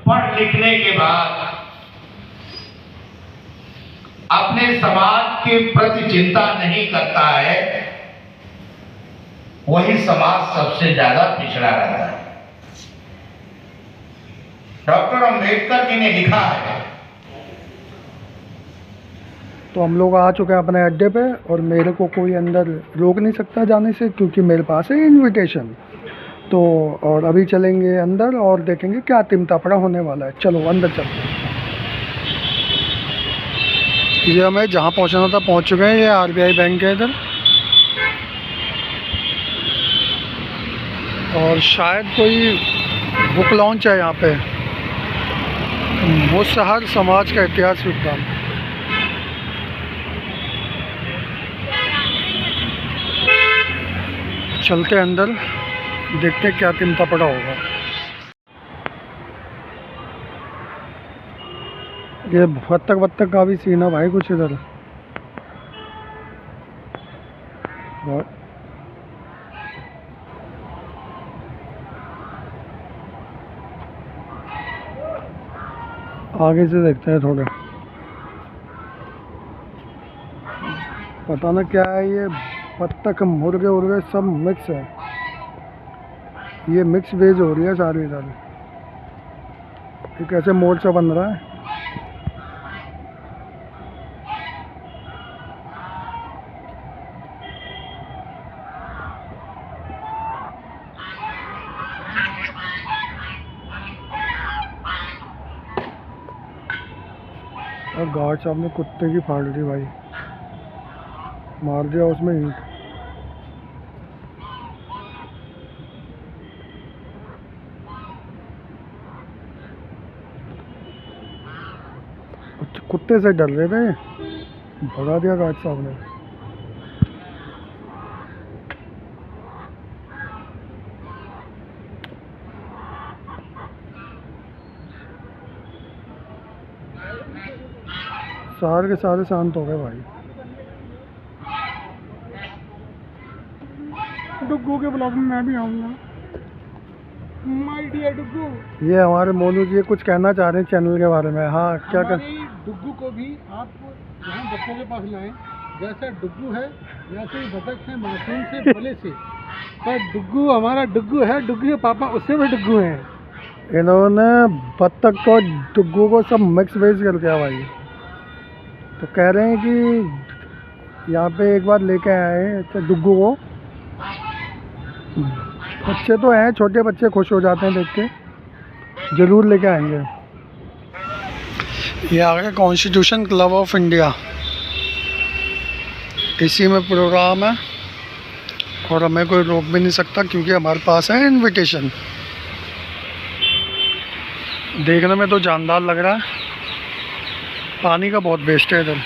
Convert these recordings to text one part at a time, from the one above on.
पढ़ लिखने के बाद अपने समाज के प्रति चिंता नहीं करता है, वही समाज सबसे ज्यादा पिछड़ा रहता है। डॉक्टर अंबेडकर जी ने लिखा है। तो हम लोग आ चुके हैं अपने अड्डे पे और मेरे को कोई अंदर रोक नहीं सकता जाने से, क्योंकि मेरे पास है इनविटेशन। तो और अभी चलेंगे अंदर और देखेंगे क्या तिमता पड़ा होने वाला है। चलो अंदर चलते हैं। ये हमें जहाँ पहुँचना था पहुँच चुके हैं। ये आरबीआई बैंक है इधर, और शायद कोई बुक लॉन्च है यहाँ पे, मुसहर समाज का इतिहास विज्ञान। चलते हैं अंदर, देखते हैं क्या तिमता पड़ा होगा। ये बत्तख का भी सीन है भाई कुछ इधर। और आगे से देखते हैं थोड़ा, पता ना क्या है ये। बत्तख मुर्गे उर्गे सब मिक्स है, ये मिक्स वेज हो रही है सारी इधर। ये कैसे मोड़ से बन रहा है। और गार्ड साहब ने कुत्ते की फाड़ दी भाई, मार दिया उसमें ईंट। कुत्ते से डर रहे थे, भगा दिया गार्ड साहब ने। सारे के सारे शांत हो गए भाई। डुग्गू के ब्लॉग में मैं भी आऊँगा, माय डियर डुग्गू। ये हमारे मोनू जी कुछ कहना चाह रहे हैं चैनल के बारे में। हाँ क्या कर, डुग्गू को भी आप यहाँ बच्चों के पास लाएं। जैसा डुग्गू है वैसे ही बतख है, मासूम से भले से। पर डुग्गू हमारा डुग्गू है, डुग्गू के पापा उससे भी डुग्गू हैं। इन्होंने बत्तख को डुग्गू को सब मिक्स वेज कर दिया भाई। तो कह रहे हैं कि यहाँ पे एक बार लेके आए हैं डुग्गू को। बच्चे तो हैं, छोटे बच्चे खुश हो जाते हैं देख के, ज़रूर लेके आएंगे। ये आ गया कॉन्स्टिट्यूशन क्लब ऑफ इंडिया, इसी में प्रोग्राम है और हमें कोई रोक भी नहीं सकता क्योंकि हमारे पास है इनविटेशन। देखने में तो जानदार लग रहा है। पानी का बहुत वेस्ट है इधर।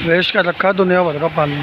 वेस्ट कर रखा है दुनिया भर का पानी।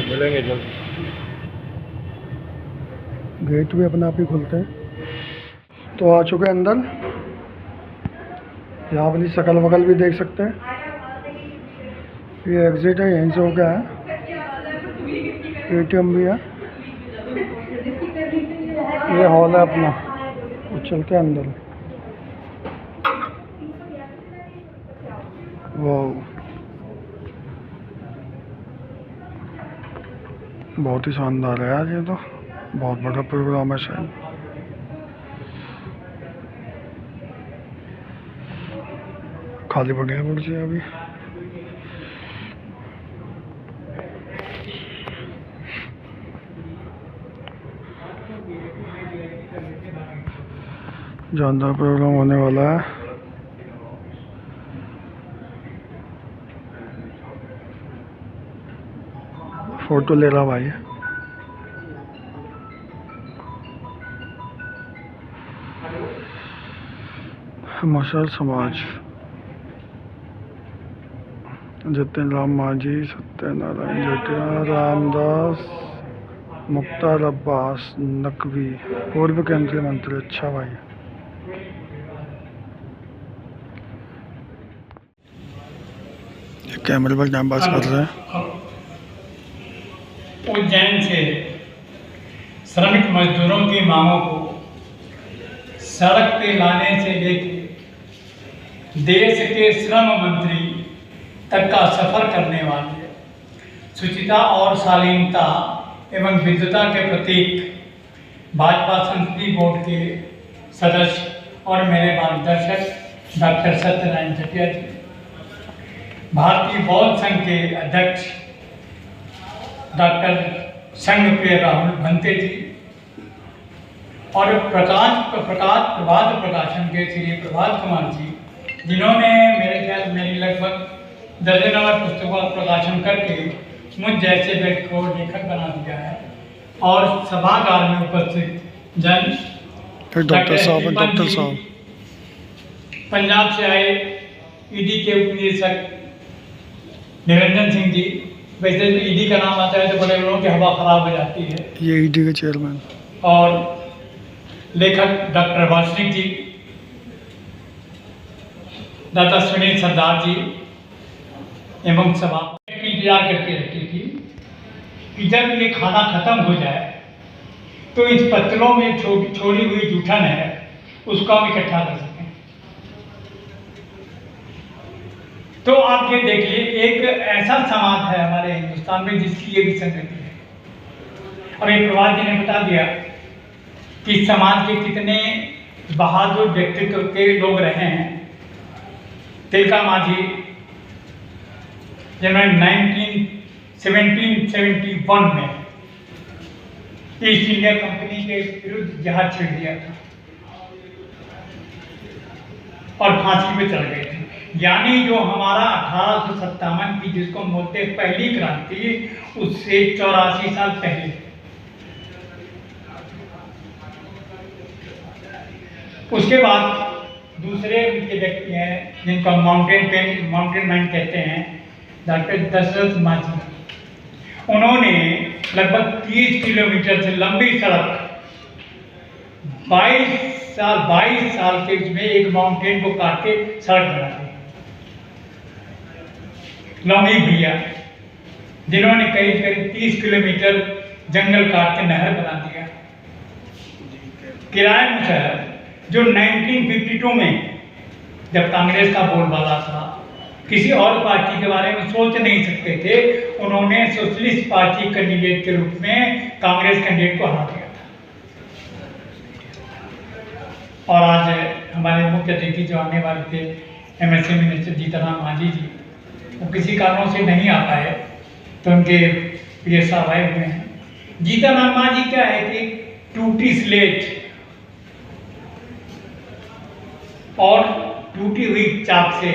मिलेंगे जल्दी। गेट भी अपने आप ही खुलते हैं। तो आ चुके हैं अंदर। यहाँ अपनी शकल वकल भी देख सकते हैं। ये एग्जिट है, यहीं से हो गया है। एटीएम भी है। ये हॉल है अपना। तो चलते हैं अंदर। वाह, बहुत ही शानदार है यार। ये तो बहुत बड़ा प्रोग्राम है शायद। खाली पड़ गया मुझे अभी। जानदार प्रॉब्लम होने वाला है। फोटो ले रहा भाई। मशाल समाज, जतिन राम मांझी, सत्यनारायण जटिया, रामदास, मुख्तार अब्बास नकवी, पूर्व केंद्रीय मंत्री। अच्छा भाई, कैमरे पर टाइम पास कर रहे हैं। उज्जैन से श्रमिक मजदूरों की मांगों को सड़क पे लाने से लेकर देश के श्रम मंत्री तक का सफर करने वाले शुचिता और शालीनता एवं विद्वता के प्रतीक भाजपा संसदीय बोर्ड के सदस्य और मेरे मार्गदर्शक डॉक्टर सत्यनारायण जटिया जी, भारतीय बौद्ध संघ के अध्यक्ष डॉक्टर संघप्रिय राहुल भंते जी और प्रभात प्रकाशन के श्री प्रभात कुमार जी, जिन्होंने मेरे ख्याल मेरी लगभग दर्जनवार पुस्तकों का प्रकाशन करके मुझ जैसे व्यक्ति को लेखक बना दिया है। और सभागार में उपस्थित जन डॉक्टर साहब पंजाब से आए ईडी के उपनिदेशक निरंजन सिंह जी, वैसे ईडी का नाम आता है तो बड़े लोगों की हवा खराब हो जाती है। ये ईडी के चेयरमैन और लेखक डॉक्टर वासनिक जी, दादा सुनील सरदार जी एवं सभा इंतजार करके रहती थी कि जब ये खाना खत्म हो जाए तो इस पत्तलों में छोड़ी हुई जूठन है उसको हम इकट्ठा कर सकें। तो आप ये देखिए, एक ऐसा समाज है हमारे हिंदुस्तान में जिसकी ये विसंगति है। और ये प्रभात जी ने बता दिया कि समाज के कितने बहादुर व्यक्तित्व के लोग रहे हैं। तिलका मांझी, जिन्होंने 1771 में ईस्ट इंडिया कंपनी के विरुद्ध जहाज छेड़ दिया था और फांसी पे चढ़ गए थे। यानी जो हमारा 1857 की जिसको बोलते पहली क्रांति, उससे 84 साल पहले। उसके बाद दूसरे उनके व्यक्ति हैं जिनका माउंटेन मैन कहते हैं, डॉक्टर दशरथ मांझी। उन्होंने लगभग 30 किलोमीटर से लंबी सड़क 22 साल के उसमें एक माउंटेन को काट के सड़क बना दी। लौंगी भैया, जिन्होंने करीब 30 किलोमीटर जंगल काट के नहर बना दिया। किराए मुशर्रफ, जो 1952 में जब कांग्रेस का बोलबाला था, किसी और पार्टी के बारे में सोच नहीं सकते थे, उन्होंने सोशलिस्ट पार्टी कैंडिडेट के रूप में कांग्रेस कैंडिडेट को हरा दिया था। और आज हमारे मुख्य अतिथि जो आने वाले थे एमएससी मिनिस्टर जीतनराम मांझी जी, वो किसी कारणों से नहीं आ पाए, तो उनके प्रिय साहब आए हुए हैं। जीतनराम मांझी क्या है कि टूटी स्लेट और टूटी हुई चाक से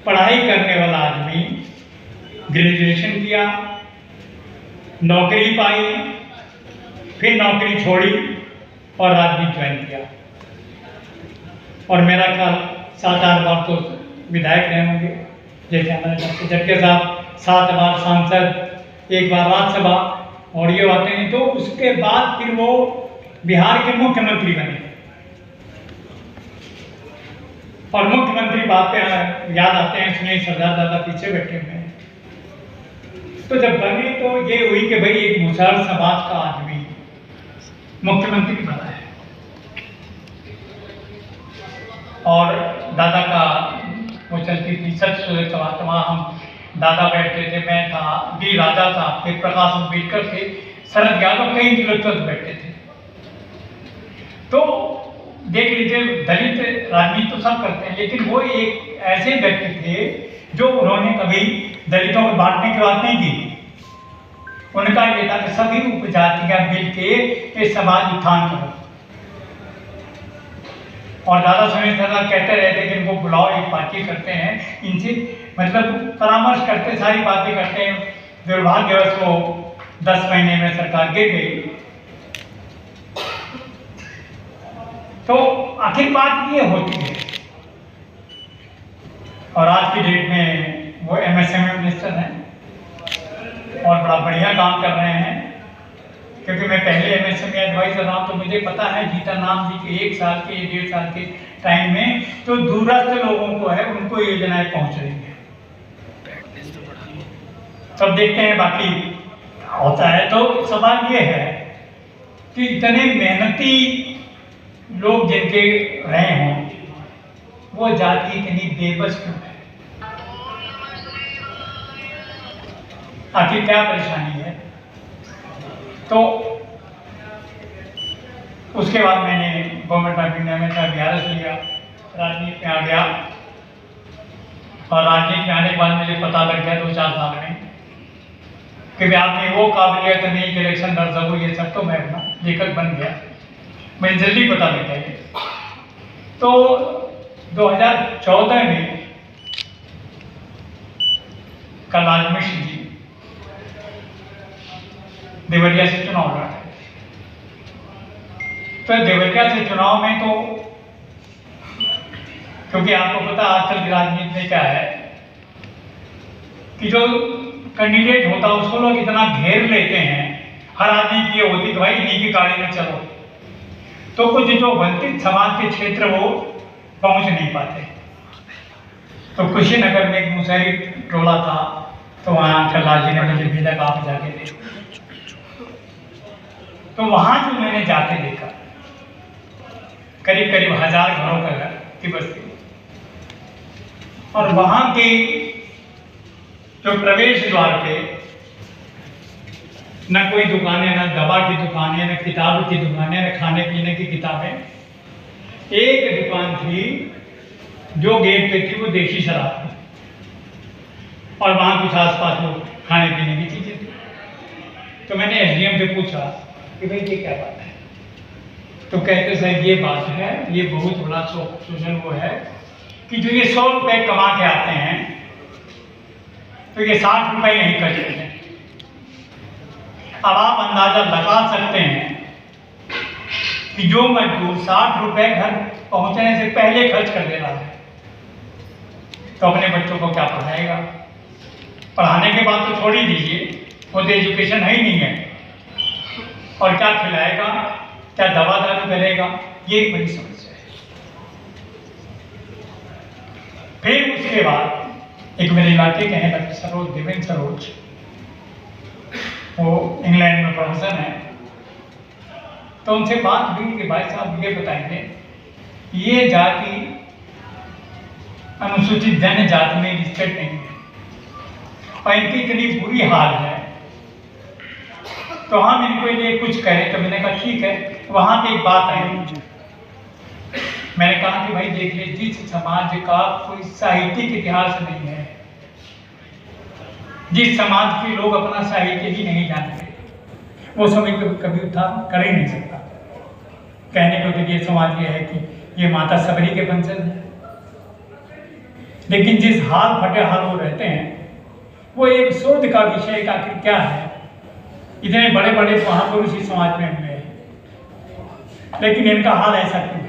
पढ़ाई करने वाला आदमी, ग्रेजुएशन किया, नौकरी पाई, फिर नौकरी छोड़ी और राजनीति ज्वाइन किया। और मेरा ख्याल 7-8 बार तो विधायक रहे होंगे, जैसे हमारे डॉक्टर जटिया साहब 7 बार सांसद, 1 बार राज्यसभा, और ये बातें हैं। तो उसके बाद फिर वो बिहार के मुख्यमंत्री बने। और मुख्यमंत्री बात पे याद आते हैं, सुनील सरदार दादा पीछे बैठे हुए हैं। तो जब बने तो ये हुई कि भाई एक मुसहर समाज का आदमी मुख्यमंत्री बना है। और दादा का वो चलती थी सच वहाँ हम दादा बैठते थे, मैं था, डी राजा साहब थे, प्रकाश अम्बेडकर थे, शरद यादव, कई लोग बैठते थे। तो देख लीजिए, दलित राजनीति तो सब करते हैं, लेकिन वो एक ऐसे व्यक्ति थे जो उन्होंने कभी दलितों को बांटने की बात नहीं की। उनका ये था कि सभी उपजातियां मिल के ये समाज उत्थान करो। और दादा सुनील शर्मा कहते रहते कि इनको बुलाओ, एक बातचीत करते हैं इनसे, मतलब परामर्श करते, सारी बातें करते हैं। दुर्भाग्यवश वो 10 महीने में सरकार गिर गई। तो आखिर बात ये होती है, और आज की डेट में वो MSME मिनिस्टर हैं और बड़ा बढ़िया काम कर रहे हैं। क्योंकि मैं पहले MSME एडवाइजर रहा, तो मुझे पता है जीतन राम जी के 1 साल के 1.5 साल के टाइम में तो दूरस्थ लोगों को है, उनको योजनाएं पहुंच रही है। तब देखते हैं बाकी होता है। तो सवाल ये है कि इतने मेहनती लोग जिनके रहे हों, वो जाति इतनी बेबस क्यों है? आखिर क्या परेशानी है? तो उसके बाद मैंने गवर्नमेंट ऑफ इंडिया में VRS लिया, राजनीति में आ गया। और राजनीति में आने के बाद मुझे पता लग गया 2-4 साल में कि आपने वो काबिलियत नहीं कि इलेक्शन लड़ सको, ये सब तो मैं अपना लेखक बन गया, मुझे जल्दी पता लग गया। तो 2014 में कलराज मिश्र जी देवरिया से चुनाव लड़ा। तो देवरिया से चुनाव में तो, क्योंकि आपको पता आजकल की राजनीति में क्या है कि जो कैंडिडेट होता है उसको लोग इतना घेर लेते हैं, हर आदमी की ये होती कि भाई इन्हीं की गाड़ी में चलो। तो कुछ जो वंचित समाज के क्षेत्र वो पहुंच नहीं पाते। तो कुशीनगर में एक मुसहरी टोला था, तो वहाँ कलराज जी ने मुझे भेजा कि आप जाके देखो। तो वहाँ जो मैंने जाके देखा, करीब करीब 1000 घरों का घर की बस्ती, और वहाँ के जो प्रवेश द्वार पे न कोई दुकानें, न दवा की दुकानें, न किताबों की दुकानें, न खाने पीने की किताबें। एक दुकान थी जो गेट पे थी, वो देशी शराब थी, और वहाँ कुछ आसपास लोग खाने पीने की चीजें थी। तो मैंने SDM से पूछा कि भाई ये क्या बात है? तो कहते सर ये बात है, ये बहुत बड़ा शोषण वो है कि जो ये 100 रुपए कमा के आते हैं, तो ये 60 रुपए नहीं करते हैं। अब आप अंदाजा लगा सकते हैं कि जो मजदूर 60 रुपए घर पहुंचने से पहले खर्च कर दे रहा है, तो अपने बच्चों को क्या पढ़ाएगा? पढ़ाने के बाद तो छोड़ ही दीजिए, वो तो एजुकेशन है ही नहीं है। और क्या खिलाएगा, क्या दवा दारू करेगा? ये एक बड़ी समस्या है। फिर उसके बाद एक मेरे इलाके के हैं डॉक्टर सरोज, देवेंद्र सरोज, वो इंग्लैंड में प्रोफेसर हैं। तो उनसे बात हुई कि भाई साहब ये बताएंगे, ये जाति अनुसूचित जनजाति में लिस्टेड नहीं है और इनकी इतनी बुरी हाल है, तो हम इनको लिए कुछ करें। तो मैंने कहा ठीक है। वहां पे एक बात आई, मैंने कहा कि भाई देखिए, जिस समाज का कोई साहित्यिक इतिहास नहीं है, जिस समाज के लोग अपना साहित्य ही नहीं जानते, वो समय कभी उत्थान कर ही नहीं सकता। कहने को तो ये समाज ये है कि ये माता सबरी के वंशज है, लेकिन जिस हाल फटे हाल वो रहते हैं, वो एक शोध का विषय का आखिर क्या है। इतने बड़े बड़े महापुरुष इस समाज में हुए हैं, लेकिन इनका हाल ऐसा क्यों है?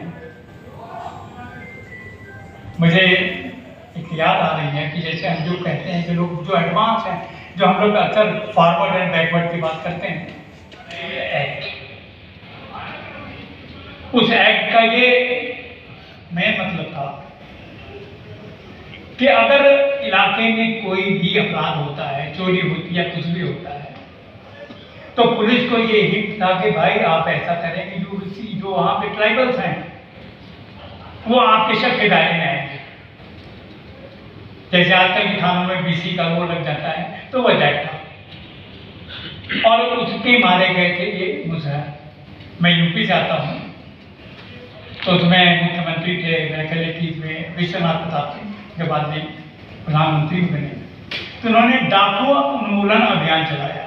मुझे एक याद आ रही है कि जैसे हम जो कहते हैं कि लोग जो एडवांस हैं, जो हम लोग अक्सर फॉरवर्ड एंड बैकवर्ड की बात करते हैं, एक्ट, उस एक्ट का ये मेन मतलब था कि अगर इलाके में कोई भी अपराध होता है, चोरी होती है, कुछ भी होता है, तो पुलिस को ये हिट था कि भाई आप ऐसा करें कि जो वहाँ पे ट्राइबल्स हैं वो आपके शक के दायरे में आएंगे। जैसे आजकल के थानों में BC का वो लग जाता है, तो वह एक्ट था और उसके मारे गए थे ये मुसहर। मैं यूपी से आता हूँ, तो उसमें मुख्यमंत्री थे मेरे ख्याल 21 में विश्वनाथ प्रताप सिंह के बाद में प्रधानमंत्री बने। तो उन्होंने डाकू उन्मूलन अभियान चलाया।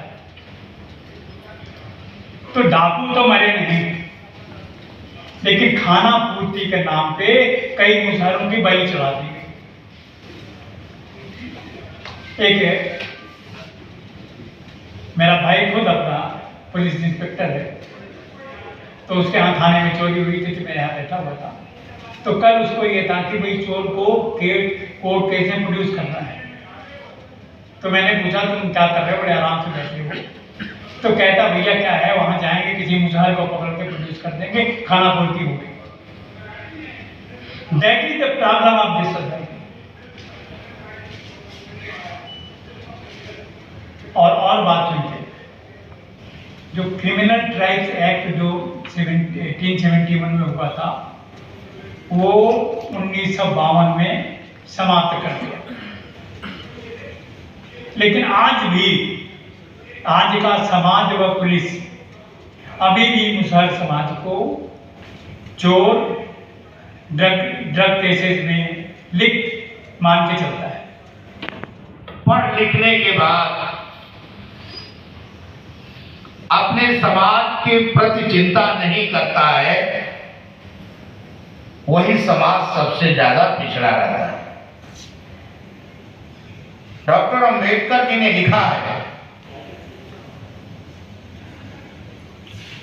तो डाकू तो मरे नहीं, लेकिन खाना पूर्ति के नाम पे कई मुसहरों की बलि चढ़ा दी गई। एक मेरा भाई खुद अपना पुलिस इंस्पेक्टर है, तो उसके यहाँ थाने में चोरी हुई थी, तो मैं यहाँ बैठा हुआ था। तो कल उसको ये था कि भाई चोर को कोर्ट केस में प्रोड्यूस करना है। तो मैंने पूछा तुम क्या कर रहे हो, बड़े आराम से बैठे हो। तो कहता भैया क्या है, वहां जाएंगे किसी मुसहर को पकड़ के प्रोड्यूस कर देंगे, खाना पूर्ति हो गई। That is the problem of this society. और बात सुनिए, जो क्रिमिनल ट्राइब्स एक्ट जो 1871 में हुआ था, वो 1952 में समाप्त कर दिया। लेकिन आज का समाज व पुलिस अभी भी मुसहर समाज को चोर, ड्रग केसेस में लिप्त मान के चलता है। पढ़ लिखने के बाद अपने समाज के प्रति चिंता नहीं करता है, वही समाज सबसे ज्यादा पिछड़ा रहता है। डॉक्टर अंबेडकर जी ने लिखा है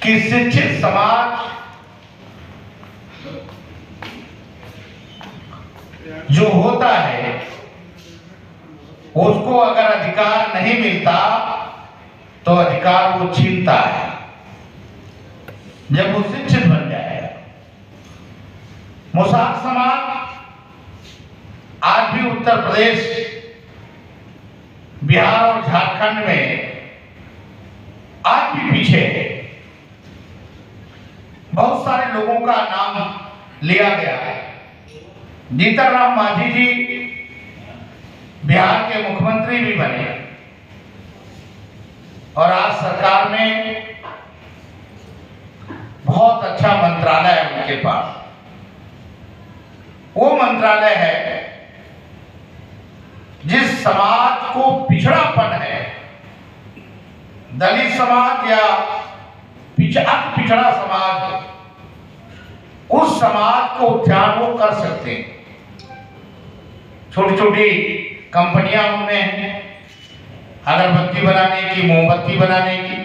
कि शिक्षित समाज जो होता है, उसको अगर अधिकार नहीं मिलता तो अधिकार वो छीनता है जब वो शिक्षित बन जाएगा। मुसहर समाज आज भी उत्तर प्रदेश, बिहार और झारखंड में आज भी पीछे है। बहुत सारे लोगों का नाम लिया गया है। जीतन राम मांझी जी बिहार के मुख्यमंत्री भी बने और आज सरकार में बहुत अच्छा मंत्रालय है उनके पास। वो मंत्रालय है जिस समाज को पिछड़ापन है, दलित समाज या अति पिछड़ा समाज, उस समाज को उत्थान वो कर सकते हैं। छोटी छोटी कंपनियां उनमें हैं, अगरबत्ती बनाने की, मोमबत्ती बनाने की,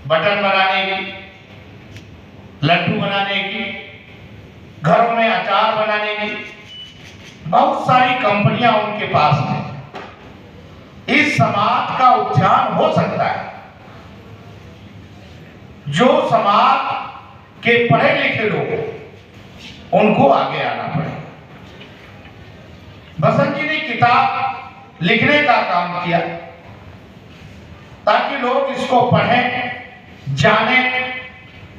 बटन बनाने की, लड्डू बनाने की, घरों में अचार बनाने की, बहुत सारी कंपनियां उनके पास हैं। इस समाज का उत्थान हो सकता है। जो समाज के पढ़े लिखे लोग, उनको आगे आना पड़ेगा। बसंत जी ने किताब लिखने का काम किया ताकि लोग इसको पढ़ें, जानें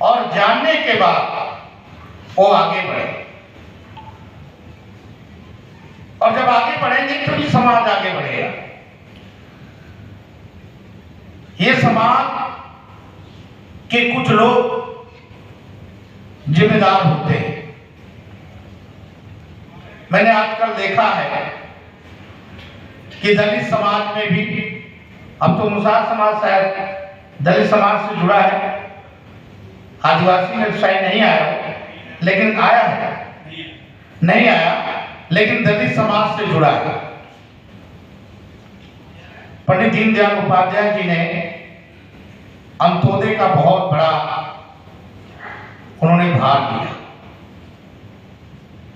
और जानने के बाद वो आगे बढ़े। और जब आगे बढ़ेंगे तो भी समाज आगे बढ़ेगा। ये समाज के कुछ लोग जिम्मेदार होते हैं। मैंने आजकल देखा है कि दलित समाज में भी, अब तो मुसहर समाज शायद दलित समाज से जुड़ा है, आदिवासी में शायद नहीं आया, लेकिन आया है, नहीं आया, लेकिन दलित समाज से जुड़ा है। पंडित दीनदयाल उपाध्याय जी ने अंत्योदय का बहुत बड़ा उन्होंने भार लिया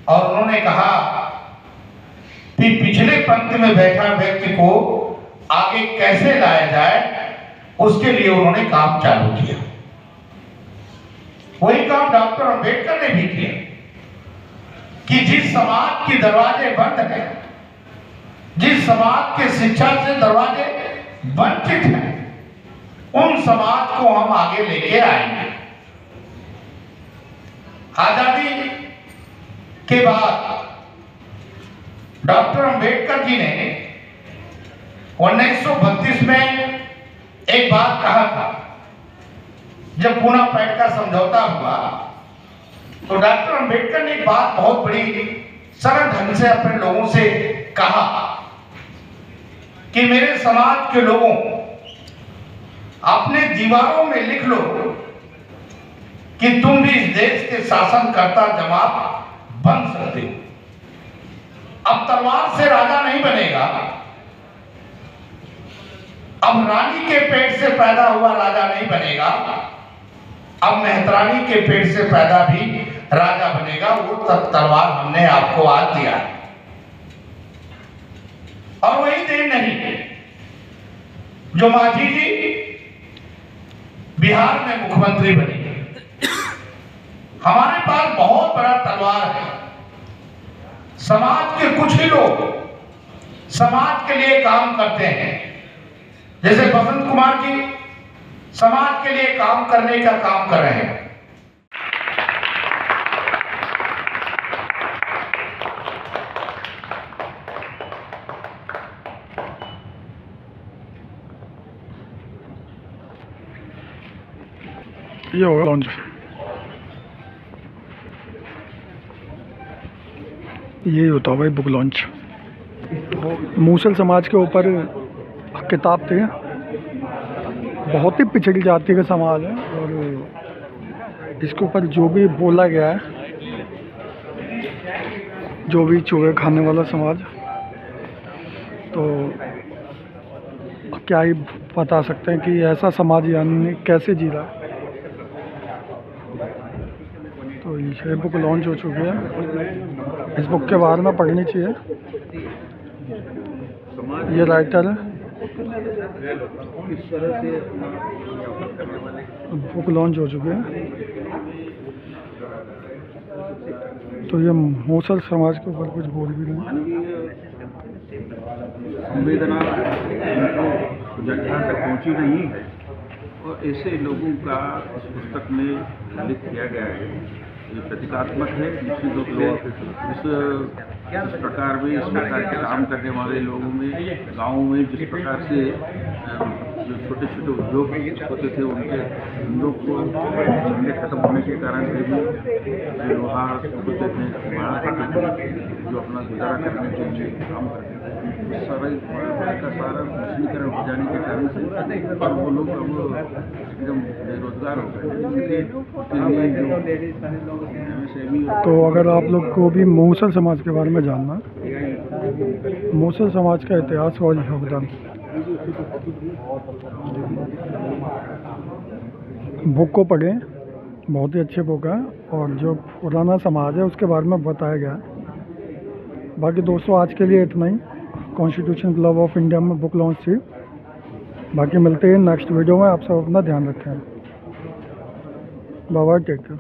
और उन्होंने कहा कि पिछले पंक्ति में बैठा व्यक्ति को आगे कैसे लाया जाए, उसके लिए उन्होंने काम चालू किया। वही काम डॉक्टर अंबेडकर ने भी किया कि जिस समाज के दरवाजे बंद हैं, जिस समाज के शिक्षा से दरवाजे वंचित हैं, उन समाज को हम आगे लेके आएंगे। आजादी के बाद डॉक्टर अंबेडकर जी ने 1932 में एक बात कहा था, जब पूना पैठ का समझौता हुआ तो डॉक्टर अंबेडकर ने एक बात बहुत बड़ी सरल ढंग से अपने लोगों से कहा कि मेरे समाज के लोगों, अपने दीवारों में लिख लो कि तुम भी इस देश के शासनकर्ता जमात बन सकते हो। अब तलवार से राजा नहीं बनेगा, अब रानी के पेट से पैदा हुआ राजा नहीं बनेगा, अब मेहतरानी के पेट से पैदा भी राजा बनेगा। वो तलवार हमने आपको आज दिया है। और वही देन नहीं जो मांझी जी बिहार में मुख्यमंत्री बने। हमारे पास बहुत बड़ा तलवार है। समाज के कुछ ही लोग समाज के लिए काम करते हैं, जैसे बसंत कुमार जी समाज के लिए काम करने का काम कर रहे हैं। ये होगा लॉन्च। यही होता है भाई बुक लॉन्च। मूसल समाज के ऊपर किताब थी, बहुत ही पिछड़ी जाति का समाज है और इसके ऊपर जो भी बोला गया है, जो भी चूहे खाने वाला समाज, तो क्या ही बता सकते हैं कि ऐसा समाज यानी कैसे जी रहा है। तो ये बुक लॉन्च हो चुकी है। इस बुक के बारे में पढ़नी चाहिए। ये राइटर है, बुक लॉन्च हो चुके हैं। तो ये मूसल समाज के ऊपर कुछ बोल भी रहे हैं। संवेदना जहाँ तक पहुँची नहीं है और ऐसे लोगों का इस पुस्तक में उल्लेख किया गया है। ये प्रतीकात्मक है निश्चित रूप से। इस प्रकार में इस प्रकार के काम करने वाले लोगों में, गाँव में जिस प्रकार से जो छोटे छोटे उद्योग होते थे उनके धंधों को धंधे खत्म होने के कारण से भी लोहा होते थे, भाड़ा करते थे, जो अपना गुजारा करने के लिए काम करते थे, सारा का सारा मशीनीकरण हो जाने के कारण से और वो लोग अब एकदम बेरोजगार हो गए। तो अगर आप लोग को भी मूसल समाज के बारे में जानना है, मूसल समाज का इतिहास और योगदान, बुक को पढ़ें, बहुत ही अच्छी बुक है और जो पुराना समाज है उसके बारे में बताया गया है। बाकी दोस्तों आज के लिए इतना ही। कॉन्स्टिट्यूशन क्लब ऑफ इंडिया में बुक लॉन्च थी। बाकी मिलते हैं नेक्स्ट वीडियो में। आप सब अपना ध्यान रखें। Bye bye, take care.